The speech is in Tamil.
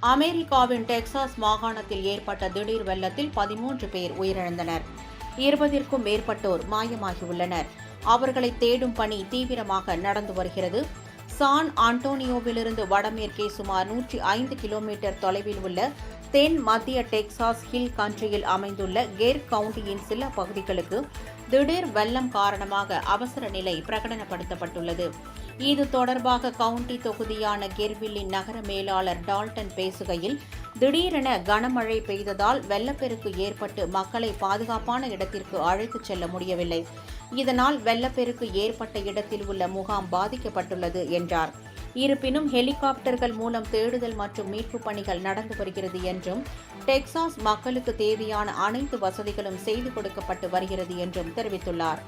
அமெரிக்காவின் டெக்சாஸ் மாகாணத்தில் ஏற்பட்ட திடீர் வெள்ளத்தில் 13 பேர் உயிரிழந்தனர். 20ற்கும் மேற்பட்டோர் மாயமாகியுள்ளனர். அவர்களை தேடும் பணி தீவிரமாக நடந்து வருகிறது. சான் ஆண்டோனியோவிலிருந்து வடமேற்கே சுமார் 105 கிலோமீட்டர் தொலைவில் உள்ள தென் மத்திய டெக்சாஸ் ஹில் கண்ட்ரியில் அமைந்துள்ள கேர் கவுண்டியின் சில பகுதிகளுக்கு திடீர் வெள்ளம் காரணமாக அவசர நிலை பிரகடனப்படுத்தப்பட்டுள்ளது. இது தொடர்பாக கவுண்டி தொகுதியான கெர்வில்லின் நகர மேலாளர் டால்டன் பேசுகையில், திடீரென கனமழை பெய்ததால் வெள்ளப்பெருக்கு ஏற்பட்டு மக்களை பாதுகாப்பான இடத்திற்கு அழைத்துச் செல்ல முடியவில்லை. இதனால் வெள்ளப்பெருக்கு ஏற்பட்ட இடத்தில் உள்ள முகாம் பாதிக்கப்பட்டுள்ளது என்றார். இருப்பினும் ஹெலிகாப்டர்கள் மூலம் தேடுதல் மற்றும் மீட்புப் பணிகள் நடந்து வருகிறது என்றும், டெக்சாஸ் மக்களுக்கு தேவையான அனைத்து வசதிகளும் செய்து கொடுக்கப்பட்டு வருகிறது என்றும் தெரிவித்துள்ளார்.